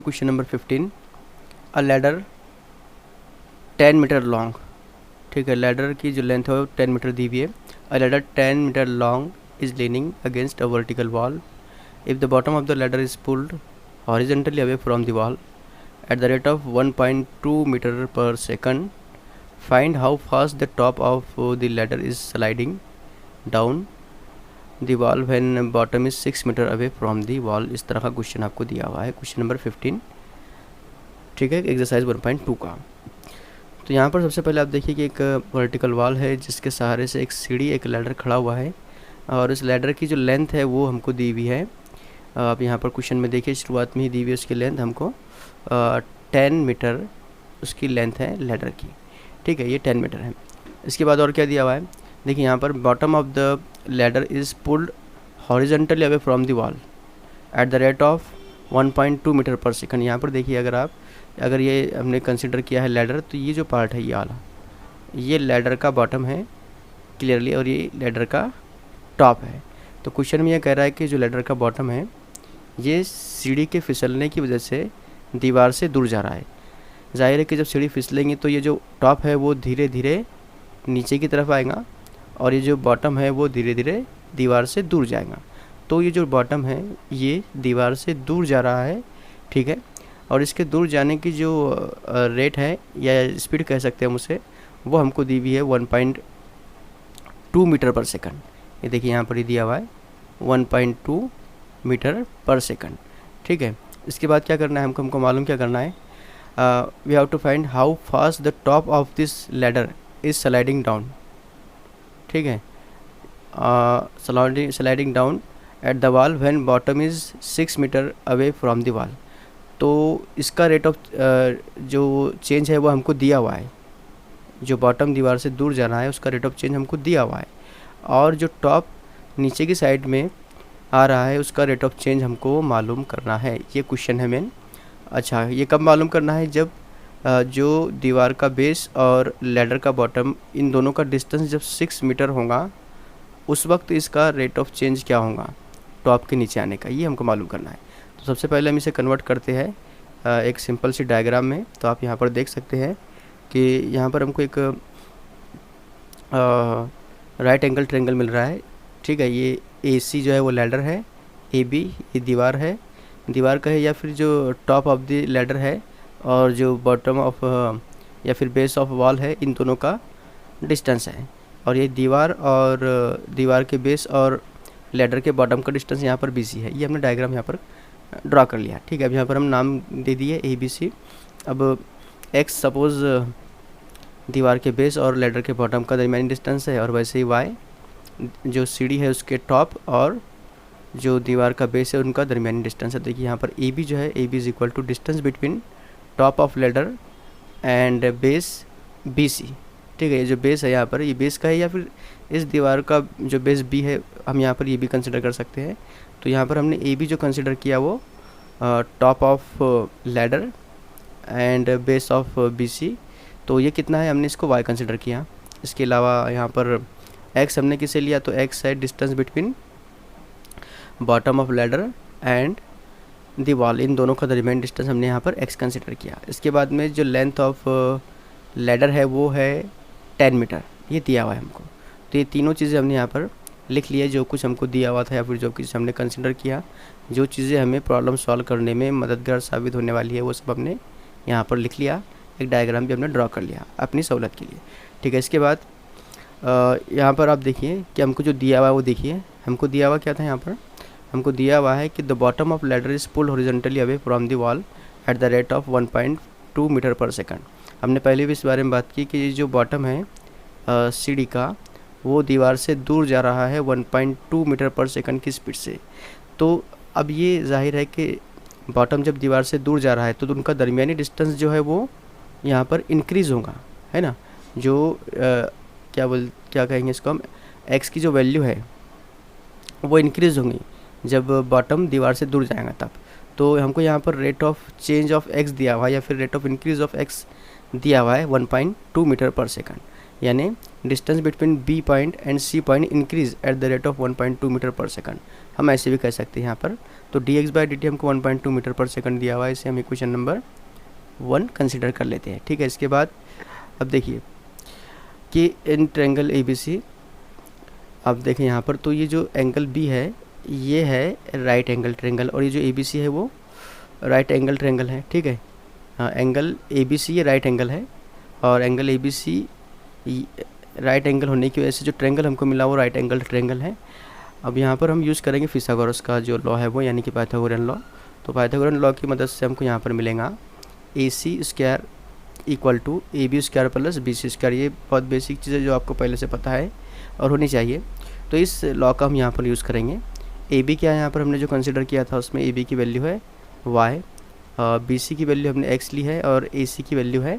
Question number 15, a ladder 10 metre long, ठीक है, ladder की जो लेंथ है वो 10 मीटर दी हुई है। A ladder 10 metre long is leaning against a vertical wall. If the bottom of the ladder is pulled horizontally away from the wall at the rate of 1.2 meter per second, find how fast the top of the ladder is sliding down the wall when bottom is 6 meter away from the wall। इस तरह का question आपको दिया हुआ है, question number 15, ठीक है, exercise 1.2 का। तो यहाँ पर सबसे पहले आप देखिए कि एक वर्टिकल वॉल है जिसके सहारे से एक सीढ़ी, एक लैडर खड़ा हुआ है और इस लैडर की जो लेंथ है वो हमको दी हुई है। आप यहाँ पर क्वेश्चन में देखिए शुरुआत में ही दी हुई है उसकी लेंथ हमको 10 मीटर उसकी लेंथ है लैडर की, ठीक है, ये 10 मीटर है। इसके बाद और क्या दिया हुआ है, देखिए यहाँ पर bottom of the ladder is pulled horizontally away from the wall at the rate of 1.2 metre per second. यहाँ पर देखिए अगर ये हमने कंसिडर किया है लैडर, तो ये जो पार्ट है ये वाला, ये लैडर का बॉटम है क्लियरली और ये लैडर का टॉप है। तो क्वेश्चन में ये कह रहा है कि जो लैडर का बॉटम है ये सीढ़ी के फिसलने की वजह से दीवार से दूर जा रहा है। जाहिर है कि जब सीढ़ी फिसलेंगी तो ये जो टॉप है वो धीरे धीरे नीचे की तरफ आएगा और ये जो बॉटम है वो धीरे धीरे दीवार से दूर जाएगा। तो ये जो बॉटम है ये दीवार से दूर जा रहा है, ठीक है, और इसके दूर जाने की जो रेट है या स्पीड कह सकते हैं हम उसे, वो हमको दी हुई है 1.2 मीटर पर सेकंड। ये देखिए यहाँ पर ही दिया हुआ है 1.2 मीटर पर सेकंड, ठीक है। इसके बाद क्या करना है हमको मालूम क्या करना है, we have to find how fast the top of this ladder is sliding down, ठीक है, sliding down at the wall when bottom is 6 metre away from the wall. तो इसका रेट ऑफ जो चेंज है वो हमको दिया हुआ है, जो बॉटम दीवार से दूर जाना है उसका रेट ऑफ चेंज हमको दिया हुआ है, और जो टॉप नीचे की साइड में आ रहा है उसका रेट ऑफ चेंज हमको मालूम करना है। ये क्वेश्चन है मेन। अच्छा, ये कब मालूम करना है, जब जो दीवार का बेस और लैडर का बॉटम इन दोनों का डिस्टेंस जब 6 मीटर होगा उस वक्त इसका रेट ऑफ चेंज क्या होगा टॉप के नीचे आने का, ये हमको मालूम करना है। तो सबसे पहले हम इसे कन्वर्ट करते हैं एक सिंपल सी डायग्राम में। तो आप यहाँ पर देख सकते हैं कि यहाँ पर हमको एक राइट एंगल ट्रायंगल मिल रहा है, ठीक है। ये AC जो है वो लैडर है, AB ये दीवार है, दीवार का है, या फिर जो टॉप ऑफ द लैडर है और जो बॉटम ऑफ या फिर बेस ऑफ वॉल है, इन दोनों का डिस्टेंस है। और ये दीवार और दीवार के बेस और लैडर के बॉटम का डिस्टेंस यहाँ पर BC है। ये हमने डायग्राम यहाँ पर ड्रा कर लिया, ठीक है। अब यहाँ पर हम नाम दे दिए ABC। अब X सपोज़ दीवार के बेस और लैडर के बॉटम का दरमियानी डिस्टेंस है, और वैसे ही Y जो सीढ़ी है उसके टॉप और जो दीवार का बेस है उनका दरमियानी डिस्टेंस है। देखिए यहाँ पर AB जो है, AB is equal to distance between top of ladder and base BC, ठीक है। ये जो बेस है यहाँ पर ये बेस का है, या फिर इस दीवार का जो बेस B है हम यहाँ पर ये भी कंसिडर कर सकते हैं। तो यहाँ पर हमने AB जो कंसिडर किया वो top of ladder and base of BC। तो ये कितना है, हमने इसको Y कंसिडर किया। इसके अलावा यहाँ पर X हमने किसे लिया, तो X है distance between bottom of ladder and the wall, इन दोनों का दरमियान डिस्टेंस हमने यहाँ पर X कंसिडर किया। इसके बाद में जो लेंथ ऑफ लैडर है वो है 10 मीटर, ये दिया हुआ है हमको। तो ये तीनों चीज़ें हमने यहाँ पर लिख लिया, जो कुछ हमको दिया हुआ था या फिर जो कुछ हमने कंसिडर किया, जो चीज़ें हमें प्रॉब्लम सॉल्व करने में मददगार साबित होने वाली है वो सब हमने यहाँ पर लिख लिया। एक डायग्राम भी हमने ड्रॉ कर लिया अपनी सहूलत के लिए, ठीक है। इसके बाद यहाँ पर आप देखिए कि हमको जो दिया हुआ है वो देखिए, हमको दिया हुआ क्या था, यहाँ पर हमको दिया हुआ है कि the bottom of ladder is pulled horizontally away from the wall at the rate of 1.2 metre per second. हमने पहले भी इस बारे में बात की कि ये जो बॉटम है सीढ़ी का वो दीवार से दूर जा रहा है 1.2 मीटर पर सेकंड की स्पीड से। तो अब ये जाहिर है कि बॉटम जब दीवार से दूर जा रहा है तो उनका दरमियानी डिस्टेंस जो है वो यहाँ पर इंक्रीज़ होगा, है ना। जो क्या कहेंगे इसको हम, X की जो वैल्यू है वो इंक्रीज़ होंगी जब बॉटम दीवार से दूर जाएगा तब। तो हमको यहाँ पर rate of change of X दिया हुआ है या फिर rate of increase of X दिया हुआ है 1.2 मीटर पर सेकंड, यानी distance between B point and C point increase at the rate of 1.2 metre per second, हम ऐसे भी कह सकते हैं यहाँ पर। तो dx/dt हमको 1.2 मीटर पर सेकंड दिया हुआ है, इसे हम इक्वेशन नंबर 1 कंसिडर कर लेते हैं। ठीक है, इसके बाद अब देखिए कि इन ट्रायंगल ABC, आप देखें यहाँ पर, तो ये जो एंगल B है ये है राइट एंगल ट्रायंगल, और ये जो ABC है वो राइट एंगल ट्रायंगल है। ठीक है, हाँ, एंगल ABC ये राइट एंगल है, और एंगल ABC राइट एंगल होने की वजह से जो ट्रायंगल हमको मिला वो राइट एंगल ट्रायंगल है। अब यहाँ पर हम यूज़ करेंगे फिथागोरस का जो लॉ है वो, यानी कि पाइथागोरियन लॉ। तो पाइथागोरियन लॉ की मदद से हमको यहाँ पर मिलेगा AC² equal to AB² plus BC²। ये बहुत बेसिक चीज़ है जो आपको पहले से पता है और होनी चाहिए। तो इस लॉ का हम यहाँ पर यूज़ करेंगे। AB क्या है, यहाँ पर हमने जो कंसिडर किया था उसमें AB की वैल्यू है y, BC की वैल्यू हमने x ली है, और AC की वैल्यू है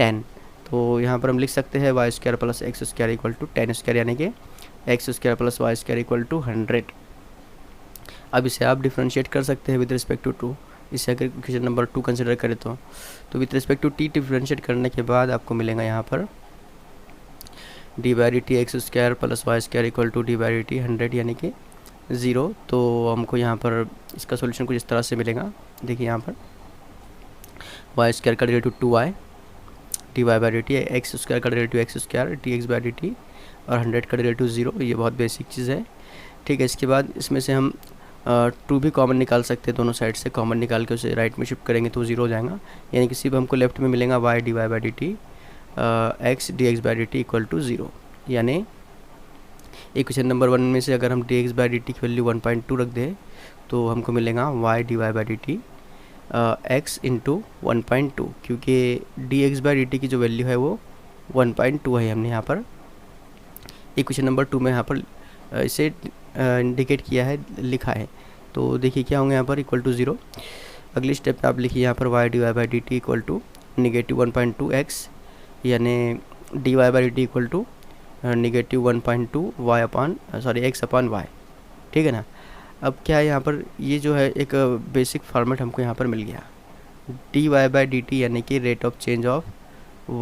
10। तो यहाँ पर हम लिख सकते हैं y² plus x² equal to 10², यानी कि x² plus y² equal to 100। अब इसे आप डिफ्रेंशिएट कर सकते हैं विद रिस्पेक्ट टू 2। इसे अगर इक्वेशन नंबर 2 कंसिडर करें तो with respect to t differentiate करने के बाद आपको मिलेगा यहाँ पर d/dt x² plus y² equal to d/dt 100, यानी कि 0। तो हमको यहाँ पर इसका सोल्यूशन कुछ इस तरह से मिलेगा। देखिए यहाँ पर y² का डेरिवेटिव 2y, dy/dt x² का डेरिवेटिव x², dx/dt, और 100 का डेरिवेटिव 0। ये बहुत बेसिक चीज़ है। ठीक है, इसके बाद इसमें से हम 2 भी कॉमन निकाल सकते हैं, दोनों साइड से कॉमन निकाल के उसे राइट में शिफ्ट करेंगे तो 0 हो जाएगा, यानी कि सिर्फ हमको लेफ्ट में मिलेगा y dy/dt x dx/dt equal to 0। यानी इक्वेशन नंबर 1 में से अगर हम dx/dt की वैल्यू 1.2 रख दें तो हमको मिलेगा y dy/dt x इंटू 1.2, क्योंकि dx/dt की जो वैल्यू है वो 1.2 है। हमने यहाँ पर इक्वेशन नंबर 2 में यहाँ पर इसे इंडिकेट किया है, लिखा है। तो देखिए क्या होंगे यहाँ पर, इक्वल टू 0। अगली स्टेप पे आप लिखिए यहाँ पर y dy/dt equal to -1.2x, यानी dy/dt equal to -1.2 x upon y। ठीक है ना। अब क्या है यहाँ पर, ये जो है एक बेसिक फॉर्मेट हमको यहाँ पर मिल गया, dy/dt यानी कि rate of change of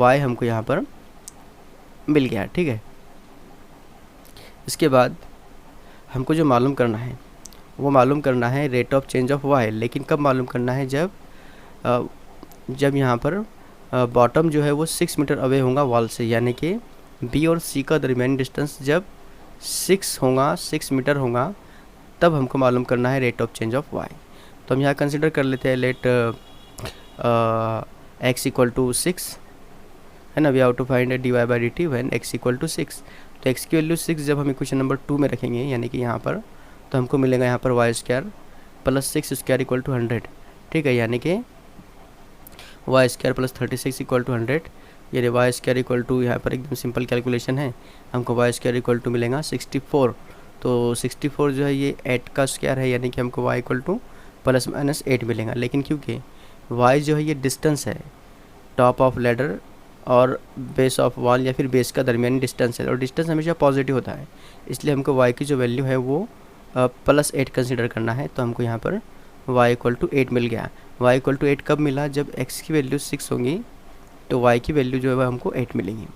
y हमको यहाँ पर मिल गया। ठीक है, इसके बाद हमको जो मालूम करना है वो मालूम करना है rate of change of y, लेकिन कब मालूम करना है, जब यहाँ पर बॉटम जो है वो 6 मीटर अवे होगा वॉल से, यानी कि B और C का दरमियानी डिस्टेंस जब 6 मीटर होगा तब हमको मालूम करना है rate of change of y। तो हम यहाँ कंसिडर कर लेते हैं लेट x इक्वल टू 6 है ना। We have to find dy/dt when x equal to 6। तो x की वैल्यू 6 जब हम इक्वेशन नंबर 2 में रखेंगे, यानी कि यहाँ पर, तो हमको मिलेगा यहाँ पर y² प्लस 6² इक्वल टू 100। ठीक है, यानी कि y² प्लस 36 इक्वल टू 100, यानी y² इक्वल टू, यहाँ पर एकदम सिंपल कैलकुलेशन है, हमको y² इक्वल टू मिलेगा 64। तो 64 जो है ये 8 का स्क्वायर है, यानी कि हमको y equal two plus minus 8 मिलेगा। लेकिन क्योंकि y जो है ये डिस्टेंस है टॉप ऑफ लैडर और बेस ऑफ वॉल, या फिर बेस का दरमियानी डिस्टेंस है, और डिस्टेंस हमेशा पॉजिटिव होता है, इसलिए हमको y की जो वैल्यू है वो प्लस 8 कंसिडर करना है। तो हमको यहाँ पर y इक्वल टू 8 मिल गया। y इक्वल टू 8 कब मिला, जब x की वैल्यू 6 होगी तो y की वैल्यू जो है वह हमको 8 मिलेगी।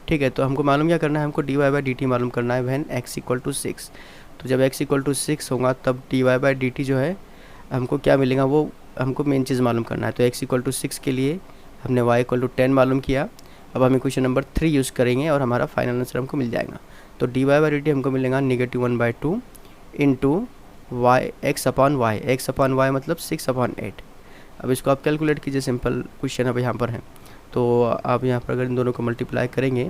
ठीक है, तो हमको मालूम क्या करना है, हमको dy/dt मालूम करना है व्हेन x इक्वल टू 6। तो जब x इक्वल टू 6 होगा तब dy/dt जो है हमको क्या मिलेगा, वो हमको मेन चीज़ मालूम करना है। तो x इक्वल टू 6 के लिए हमने y इक्वल टू 10 मालूम किया। अब हम इक्वेशन नंबर 3 यूज़ करेंगे और हमारा फाइनल आंसर हमको मिल जाएगा। तो dy/dt हमको मिलेगा -1/2 into x upon y। x upon y मतलब 6/8। अब इसको आप कैलकुलेट कीजिए, सिंपल क्वेश्चन अब यहाँ पर है। तो आप यहाँ पर अगर इन दोनों को मल्टीप्लाई करेंगे,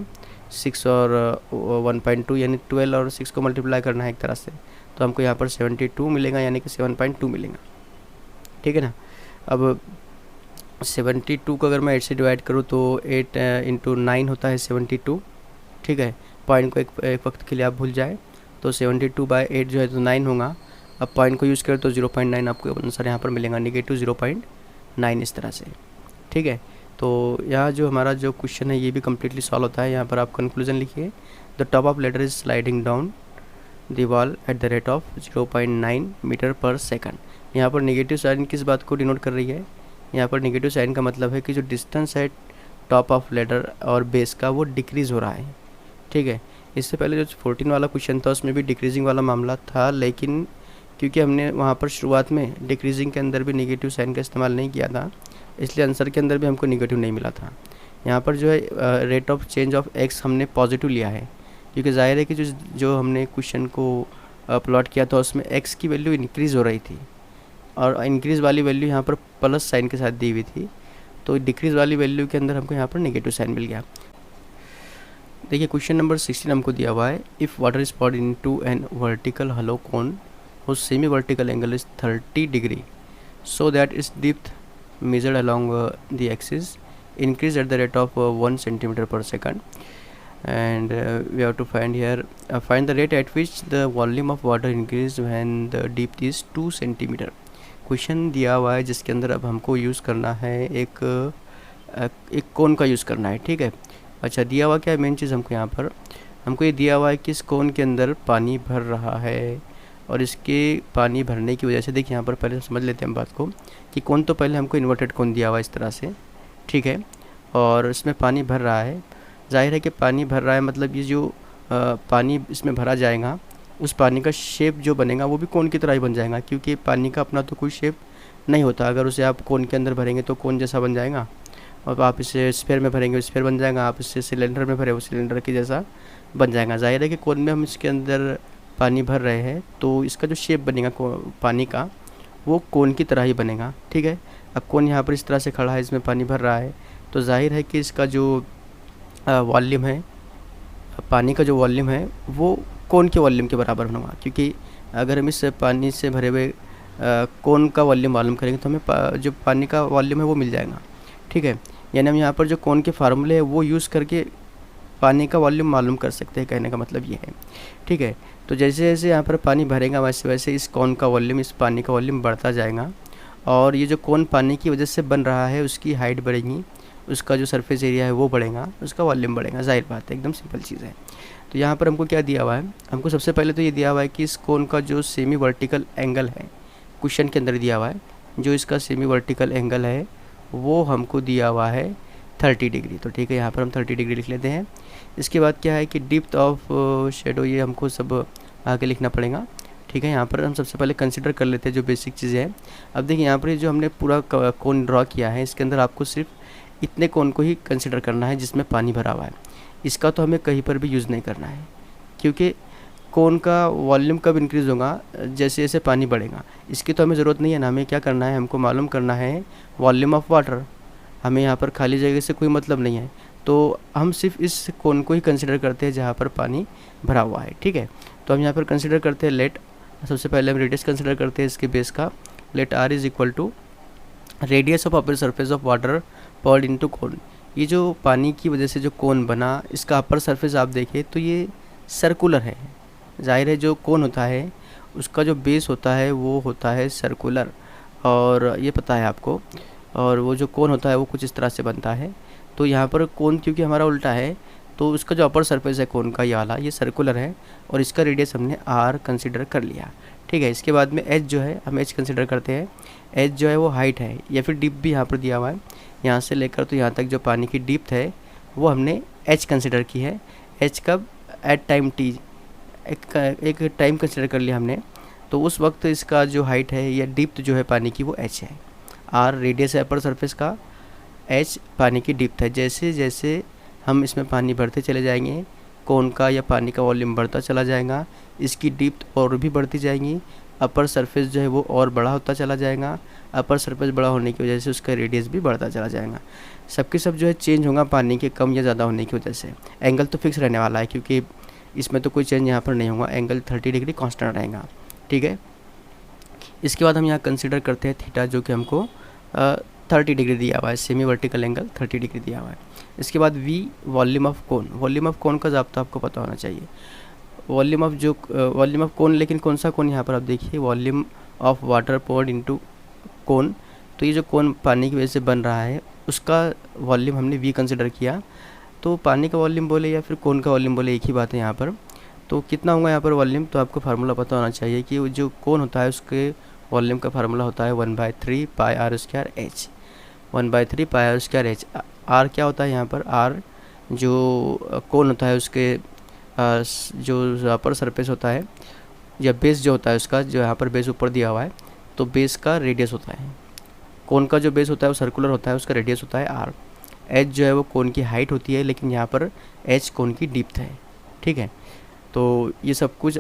6 और 1.2 यानी 12 और 6 को मल्टीप्लाई करना है एक तरह से, तो हमको यहाँ पर 72 मिलेगा, यानी कि 7.2 मिलेगा। ठीक है ना। अब 72 को अगर मैं 8 से डिवाइड करूँ तो 8 इंटू 9 होता है 72। ठीक है, पॉइंट को एक वक्त के लिए आप भूल जाए, तो 72/8 जो है तो 9 होगा। अब पॉइंट को यूज़ करें तो 0.9 आपको आंसर यहाँ पर मिलेगा, -0.9 इस तरह से। ठीक है, तो यहाँ जो हमारा जो क्वेश्चन है ये भी कम्प्लीटली सॉल्व होता है। यहाँ पर आप कंक्लूजन लिखिए, the top of ladder is sliding down the wall at the rate of 0.9 metre per second. यहाँ पर नेगेटिव साइन किस बात को डिनोट कर रही है, यहाँ पर नेगेटिव साइन का मतलब है कि जो डिस्टेंस है टॉप ऑफ लेडर और बेस का वो डिक्रीज़ हो रहा है। ठीक है, इससे पहले जो 14 वाला क्वेश्चन था उसमें भी डिक्रीजिंग वाला मामला था, लेकिन क्योंकि हमने वहाँ पर शुरुआत में डिक्रीजिंग के अंदर भी नेगेटिव साइन का इस्तेमाल नहीं किया था, इसलिए आंसर के अंदर भी हमको नेगेटिव नहीं मिला था। यहाँ पर जो है rate of change of x हमने पॉजिटिव लिया है, क्योंकि ज़ाहिर है कि जो हमने क्वेश्चन को प्लॉट किया था उसमें एक्स की वैल्यू इंक्रीज़ हो रही थी और इंक्रीज़ वाली वैल्यू यहाँ पर प्लस साइन के साथ दी हुई थी, तो डिक्रीज़ वाली वैल्यू के अंदर हमको यहाँ पर नेगेटिव साइन मिल गया। देखिए क्वेश्चन नंबर 16 हमको दिया हुआ है, if water is poured into an vertical hollow cone whose semi vertical angle is 30 degree so that its depth measured along the axis increase at the rate of 1 centimeter per second, and we have to find here find the rate at which the volume of water increase when the depth is 2 centimeter। Question दिया हुआ है जिसके अंदर अब हमको use करना है एक कोन का यूज़ करना है, ठीक है। अच्छा, दिया हुआ क्या है मेन चीज़ हमको ये दिया हुआ है कि इस कोन के अंदर पानी भर रहा है और इसके पानी भरने की वजह से, देखिए यहाँ पर पहले समझ लेते हैं हम बात को कि कोन तो पहले हमको इन्वर्टेड कोन दिया हुआ है इस तरह से, ठीक है, और इसमें पानी भर रहा है। जाहिर है कि पानी भर रहा है मतलब ये जो पानी इसमें भरा जाएगा उस पानी का शेप जो बनेगा वो भी कोन की तरह ही बन जाएगा, क्योंकि पानी का अपना तो कोई शेप नहीं होता। अगर उसे आप कोन के अंदर भरेंगे तो कोन जैसा बन जाएगा, और आप इसे स्फीयर में भरेंगे स्फीयर बन जाएगा, आप इसे सिलेंडर में भरे वो सिलेंडर के जैसा बन जाएगा। जाहिर है कि कोन में हम इसके अंदर पानी भर रहे हैं तो इसका जो शेप बनेगा पानी का वो कोन की तरह ही बनेगा, ठीक है। अब कोन यहाँ पर इस तरह से खड़ा है, इसमें पानी भर रहा है, तो जाहिर है कि इसका जो वॉल्यूम है, पानी का जो वॉल्यूम है वो कोन के वॉल्यूम के बराबर होगा, क्योंकि अगर हम इस पानी से भरे हुए कोन का वॉल्यूम मालूम करेंगे तो हमें जो पानी का वॉल्यूम है वो मिल जाएगा, ठीक है। यानी हम यहाँ पर जो कोन के फार्मूले है वो यूज़ करके पानी का वॉल्यूम मालूम कर सकते हैं, कहने का मतलब ये है, ठीक है। तो जैसे जैसे यहाँ पर पानी भरेगा वैसे वैसे इस कोन का वॉल्यूम, इस पानी का वॉल्यूम बढ़ता जाएगा, और ये जो कोन पानी की वजह से बन रहा है उसकी हाइट बढ़ेगी, उसका जो सरफेस एरिया है वो बढ़ेगा, उसका वॉल्यूम बढ़ेगा, जाहिर बात है, एकदम सिंपल चीज़ है। तो यहाँ पर हमको क्या दिया हुआ है, हमको सबसे पहले तो ये दिया हुआ है कि इस कोन का जो सेमी वर्टिकल एंगल है, क्वेश्चन के अंदर दिया हुआ है जो इसका सेमी वर्टिकल एंगल है वो हमको दिया हुआ है 30 डिग्री। तो ठीक है, यहाँ पर हम 30 डिग्री लिख लेते हैं। इसके बाद क्या है कि डिप्थ ऑफ शेडो, ये हमको सब आगे लिखना पड़ेगा, ठीक है। यहाँ पर हम सबसे पहले कंसिडर कर लेते हैं जो बेसिक चीज़ें हैं। अब देखिए यहाँ पर जो हमने पूरा कोन ड्रॉ किया है इसके अंदर आपको सिर्फ इतने कोन को ही कंसिडर करना है जिसमें पानी भरा हुआ है। इसका तो हमें कहीं पर भी यूज़ नहीं करना है, क्योंकि कोन का वॉल्यूम कब इंक्रीज़ होगा, जैसे जैसे पानी बढ़ेगा। इसकी तो हमें ज़रूरत नहीं है ना, हमें क्या करना है, हमको मालूम करना है वॉल्यूम ऑफ वाटर। हमें यहाँ पर खाली जगह से कोई मतलब नहीं है, तो हम सिर्फ इस कोन को ही कंसिडर करते हैं जहाँ पर पानी भरा हुआ है, ठीक है। तो हम यहाँ पर कंसिडर करते हैं लेट, सबसे पहले हम रेडियस कंसिडर करते हैं इसके बेस का। Let R is equal to radius of upper surface of water poured into cone. ये जो पानी की वजह से जो कोन बना, इसका अपर सरफेस आप देखिए तो ये सर्कुलर है। जाहिर है जो कोन होता है उसका जो बेस होता है वो होता है सर्कुलर, और ये पता है आपको। और वो जो कोन होता है वो कुछ इस तरह से बनता है। तो यहाँ पर कोन क्योंकि हमारा उल्टा है तो उसका जो अपर सरफेस है कोन का ये वाला, ये सर्कुलर है और इसका रेडियस हमने आर कंसिडर कर लिया, ठीक है। इसके बाद में एच जो है हम एच कंसिडर करते हैं। एच जो है वो हाइट है या फिर डिप भी यहाँ पर दिया हुआ है, यहाँ से लेकर तो यहाँ तक जो पानी की डिप्थ है वो हमने एच कंसिडर की है। एच कब, एट टाइम टी, एक टाइम कंसिडर कर लिया हमने, तो उस वक्त इसका जो हाइट है या डिप्थ जो है पानी की वो एच है। आर रेडियस है अपर सरफेस का, एच पानी की डिप्थ है। जैसे जैसे हम इसमें पानी भरते चले जाएंगे कोन का या पानी का वॉल्यूम बढ़ता चला जाएगा, इसकी डिप्थ और भी बढ़ती जाएगी, अपर सरफेस जो है वो और बड़ा होता चला जाएगा। अपर सरफेस बड़ा होने की वजह से उसका रेडियस भी बढ़ता चला जाएगा। सबके सब जो है चेंज होगा पानी के कम या ज़्यादा होने की वजह से। एंगल तो फिक्स रहने वाला है क्योंकि इसमें तो कोई चेंज यहाँ पर नहीं होगा, एंगल 30 डिग्री कांस्टेंट रहेगा, ठीक है। इसके बाद हम यहाँ कंसिडर करते हैं थीटा, जो कि हमको 30 डिग्री दिया हुआ है, सेमी वर्टिकल एंगल 30 डिग्री दिया हुआ है। इसके बाद V volume of cone, volume of cone का ज़ाब्ता आपको पता होना चाहिए। वॉल्यूम ऑफ कोन, लेकिन कौन सा कोन, यहाँ पर आप देखिए volume of water poured into cone. तो ये जो कोन पानी की वजह से बन रहा है उसका वॉल्यूम हमने वी कंसिडर किया। तो पानी का वॉल्यूम बोले या फिर कोन का वॉल्यूम बोले, एक ही बात है यहाँ पर। तो कितना होगा यहाँ पर वॉल्यूम, तो आपको फार्मूला पता होना चाहिए कि जो कोन होता है उसके वॉल्यूम का फार्मूला होता है 1/3 pi R square H, 1/3 pi R square H. R क्या होता है यहाँ पर, आर जो कोन होता है उसके जो अपर सरफेस होता है या बेस जो होता है उसका, जो यहाँ पर बेस ऊपर दिया हुआ है, तो बेस का रेडियस होता है, कोन का जो बेस होता है वो सर्कुलर होता है, उसका रेडियस होता है आर। एच जो है वो कोन की हाइट होती है, लेकिन यहाँ पर एच कोन की डिप्थ है। ठीक है, तो ये सब कुछ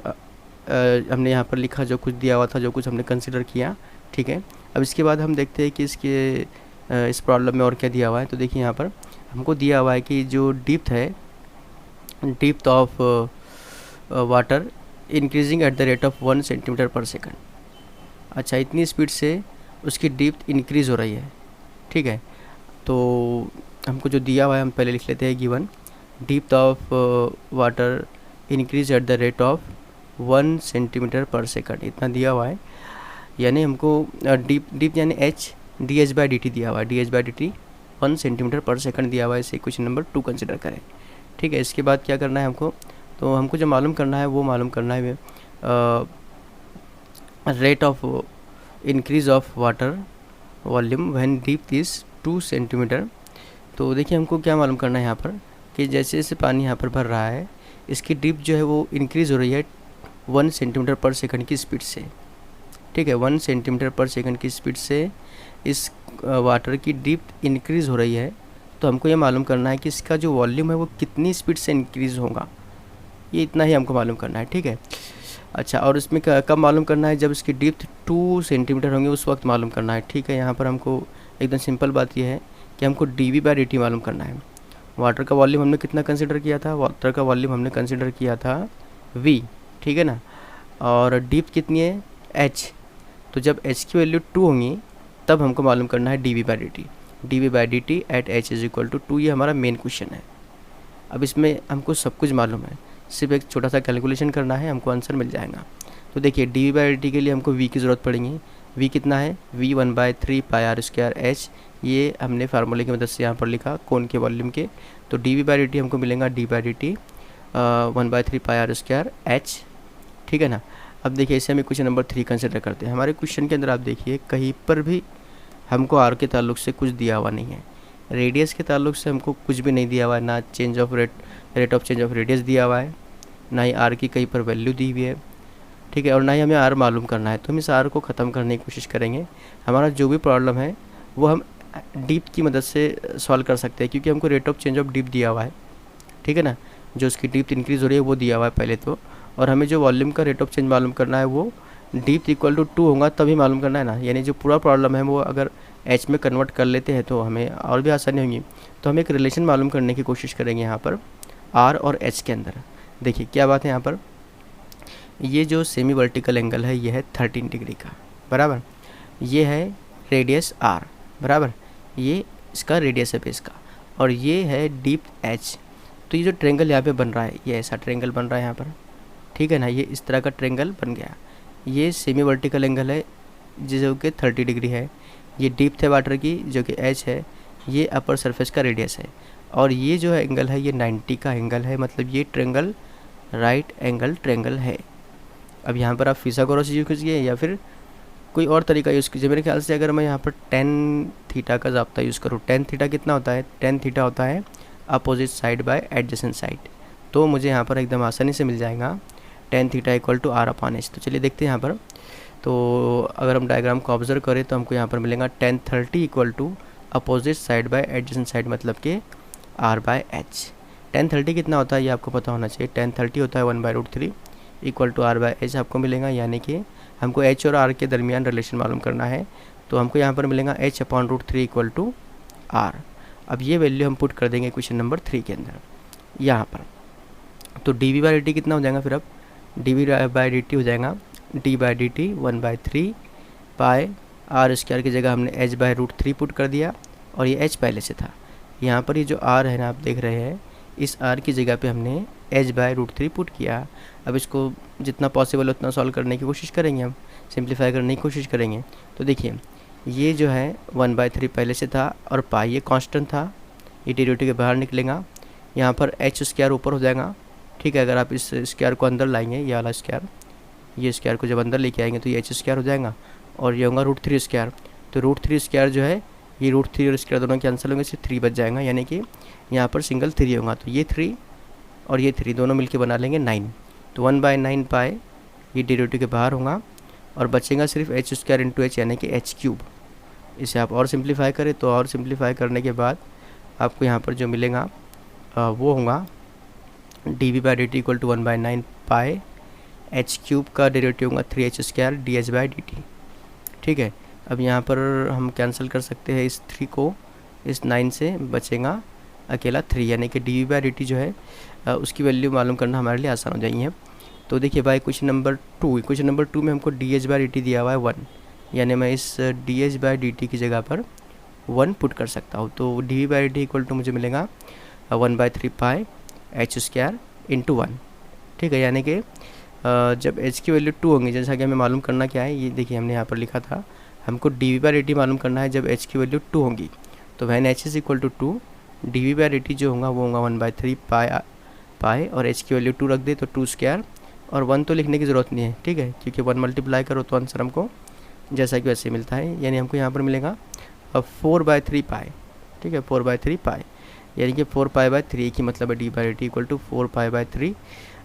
हमने यहाँ पर लिखा, जो कुछ दिया हुआ था, जो कुछ हमने कंसिडर किया। ठीक है, अब इसके बाद हम देखते हैं कि इस प्रॉब्लम में और क्या दिया हुआ है। तो देखिए यहाँ पर हमको दिया हुआ है कि जो डिप्थ है, depth of water increasing at the rate of 1 centimetre पर सेकंड। अच्छा, इतनी स्पीड से उसकी डिप्थ इंक्रीज़ हो रही है। ठीक है, तो हमको जो दिया हुआ है हम पहले लिख लेते हैं, given depth of water increase at the rate of 1 centimetre पर सेकंड, इतना दिया हुआ है। यानी हमको डिप्थ यानी H D H by D T दिया हुआ है, D H by D T 1 centimetre पर सेकंड दिया हुआ है। इसे क्वेश्चन नंबर 2 कंसिडर करें। ठीक है, इसके बाद क्या करना है हमको, तो हमको जो मालूम करना है वो मालूम करना है rate of increase of water volume when depth is 2 centimetre. तो देखिए हमको क्या मालूम करना है यहाँ पर कि जैसे जैसे पानी यहाँ पर भर रहा है, इसकी डिप्थ जो है वो इंक्रीज़ हो रही है 1 सेंटीमीटर पर सेकंड की स्पीड से। ठीक है, 1 सेंटीमीटर पर सेकंड की स्पीड से इस वाटर की डिप्थ इंक्रीज़ हो रही है। तो हमको ये मालूम करना है कि इसका जो वॉल्यूम है वो कितनी स्पीड से इंक्रीज़ होगा, ये इतना ही हमको मालूम करना है। ठीक है, अच्छा, और इसमें कब मालूम करना है, जब इसकी डिप्थ 2 सेंटीमीटर होंगे उस वक्त मालूम करना है। ठीक है, यहाँ पर हमको एकदम सिंपल बात यह है कि हमको D V by D T मालूम करना है। वाटर का वॉल्यूम हमने कितना कंसिडर किया था, वाटर का वॉल्यूम हमने कंसिडर किया था v। ठीक है ना, और डिप्थ कितनी है h। तो जब h की वैल्यू 2 होंगी तब हमको मालूम करना है D V by D T, D V by D T at H is equal to 2। ये हमारा मेन क्वेश्चन है। अब इसमें हमको सब कुछ मालूम है, सिर्फ एक छोटा सा कैलकुलेशन करना है, हमको आंसर मिल जाएगा। तो देखिए D V by D T के लिए हमको v की ज़रूरत पड़ेगी। v कितना है, v 1/3 pi R square h। ये हमने फार्मूले की मदद से यहाँ पर लिखा कोन के वॉल्यूम के। तो D V by D T हमको मिलेगा D by D T 1/3 pi R square h। ठीक है ना, अब देखिए इसे हमें क्वेश्चन नंबर 3 कंसिडर करते हैं। हमारे क्वेश्चन के अंदर आप देखिए कहीं पर भी हमको आर के ताल्लुक से कुछ दिया हुआ नहीं है, रेडियस के ताल्लुक से हमको कुछ भी नहीं दिया हुआ है, ना change of rate of change of radius दिया हुआ है, ना ही आर की कहीं पर वैल्यू दी हुई है। ठीक है, और ना ही हमें आर मालूम करना है। तो हम इस आर को ख़त्म करने की कोशिश करेंगे। हमारा जो भी प्रॉब्लम है वो हम डीप की मदद से सॉल्व कर सकते हैं, क्योंकि हमको rate of change of deep दिया हुआ है। ठीक है ना, जो उसकी डीप इंक्रीज़ हो रही है वो दिया हुआ है पहले तो, और हमें जो वॉल्यूम का रेट ऑफ चेंज मालूम करना है वो डीप इक्वल टू 2 होगा तभी मालूम करना है ना। यानी जो पूरा प्रॉब्लम है वो अगर एच में कन्वर्ट कर लेते हैं तो हमें और भी आसानी होगी। तो हम एक रिलेशन मालूम करने की कोशिश करेंगे यहाँ पर आर और एच के अंदर। देखिए क्या बात है यहाँ पर, ये जो सेमी वर्टिकल एंगल है ये है 13 डिग्री का, बराबर। ये है रेडियस आर, बराबर, ये इसका रेडियस है बेस का, और ये है डीप एच। तो ये जो ट्रेंगल यहाँ पे बन रहा है, ये ऐसा ट्रेंगल बन रहा है यहाँ पर। ठीक है ना, ये इस तरह का ट्रेंगल बन गया। ये सेमी वर्टिकल एंगल है जो कि 30 डिग्री है। ये डीप है वाटर की जो कि एच है। ये अपर सरफेस का रेडियस है, और ये जो एंगल है ये 90 का एंगल है, मतलब ये ट्रेंगल राइट एंगल ट्रेंगल है। अब यहाँ पर आप फिसागोरस यूज़ कीजिए या फिर कोई और तरीका यूज़ कीजिए। मेरे ख्याल से अगर मैं यहाँ पर tan थीटा का ज़ाब्ता यूज़ करूँ, tan थीटा कितना होता है, tan थीटा होता है opposite side by adjacent side. तो मुझे यहाँ पर एकदम आसानी से मिल जाएगा tan theta equal to R upon H. तो चलिए देखते हैं यहाँ पर। तो अगर हम डायग्राम को ऑब्जर्व करें तो हमको यहाँ पर मिलेगा tan 30 equal to opposite side by adjacent side, मतलब कि r बाय एच। tan 30 कितना होता है ये आपको पता होना चाहिए। tan 30 होता है 1/√3 equal to r by H आपको मिलेगा, यानी कि हमको h और r के दरमियान रिलेशन मालूम करना है। तो हमको यहाँ पर मिलेगा h upon √3 equal to r। अब ये वैल्यू हम पुट कर देंगे क्वेश्चन नंबर 3 के अंदर यहाँ पर। तो D V by D T कितना हो जाएगा फिर, अब D V by D T हो जाएगा D by D T 1/3 pi R square की जगह हमने h बाई √3 पुट कर दिया, और ये h पहले से था। यहाँ पर ये जो r है ना आप देख रहे हैं, इस r की जगह पे हमने h बाई √3 पुट किया। अब इसको जितना पॉसिबल उतना सॉल्व करने की कोशिश करेंगे, हम सिंप्लीफाई करने की कोशिश करेंगे। तो देखिए ये जो है 1/3 पहले से था, और पाई ये कांस्टेंट था, ये डेरिवेटिव के बाहर निकलेगा। यहाँ पर h स्क्वायर ऊपर हो जाएगा। ठीक है, अगर आप इस स्क्वायर को अंदर लाएंगे, ये वाला स्क्वायर, ये स्क्वायर को जब अंदर लेके आएंगे तो ये h स्क्वायर हो जाएगा, और ये होगा √3 स्क्वायर। तो √3 स्क्वायर जो है ये √3 और स्क्वायर दोनों कैंसिल होंगे, सिर्फ 3 बच जाएगा, यानी कि यहाँ पर सिंगल 3 होगा। तो ये 3 और ये 3 दोनों मिलके बना लेंगे 9। तो 1/9 पाई ये डेरिवेटिव के बाहर होगा और बचेगा सिर्फ एच स्क्वायर इंटू एच यानी कि एच क्यूब। इसे आप और सिंप्लीफाई करें तो और सिंप्लीफाई करने के बाद आपको यहाँ पर जो मिलेगा वो होगा D V by D T equal to 1/9 pi H cube का डेरिवेटिव होगा 3h square D H by D T. ठीक है, अब यहाँ पर हम कैंसिल कर सकते हैं इस 3 को, इस 9 से बचेगा अकेला 3, यानी कि D V by D T जो है उसकी वैल्यू मालूम करना हमारे लिए आसान हो जाएगी है। तो देखिए भाई क्वेश्चन नंबर 2 में हमको D H by D T दिया हुआ है 1, यानी मैं इस D H by D T की जगह पर 1 पुट कर सकता हूँ। तो D V by D T equal to मुझे मिलेगा 1/3 पाई एच स्क्वायर इंटू 1। ठीक है, यानी कि जब h की वैल्यू 2 होंगी, जैसा कि हमें मालूम करना क्या है, ये देखिए हमने यहाँ पर लिखा था हमको D V by D T मालूम करना है जब h की वैल्यू 2 होंगी। तो when h is equal to 2, D V by D T जो होगा वो होगा 1/3 पाई और h की वैल्यू 2 रख दे तो 2 स्क्वायर, और 1 तो लिखने की ज़रूरत नहीं है। ठीक है, क्योंकि 1 मल्टीप्लाई करो तो आंसर हमको जैसा कि वैसे मिलता है, यानी हमको यहाँ पर मिलेगा 4/3 पाई। ठीक है, 4/3 पाई, यानी कि 4 पाई/3 की मतलब है D by D T equal to 4 पाई/3।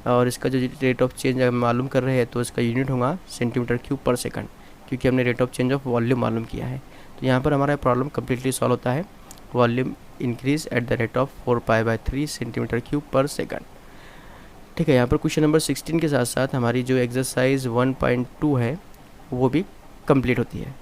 और इसका जो रेट ऑफ चेंज अगर मालूम कर रहे हैं तो इसका यूनिट होगा सेंटीमीटर क्यूब पर सेकंड, क्योंकि हमने rate of change of volume मालूम किया है। तो यहाँ पर हमारा प्रॉब्लम कम्प्लीटली सॉल्व होता है, volume increase at the rate of 4 pi centimetre cube per second. ठीक है, यहाँ पर क्वेश्चन नंबर 16 के साथ साथ हमारी जो एक्सरसाइज 1.2 है वो भी कंप्लीट होती है।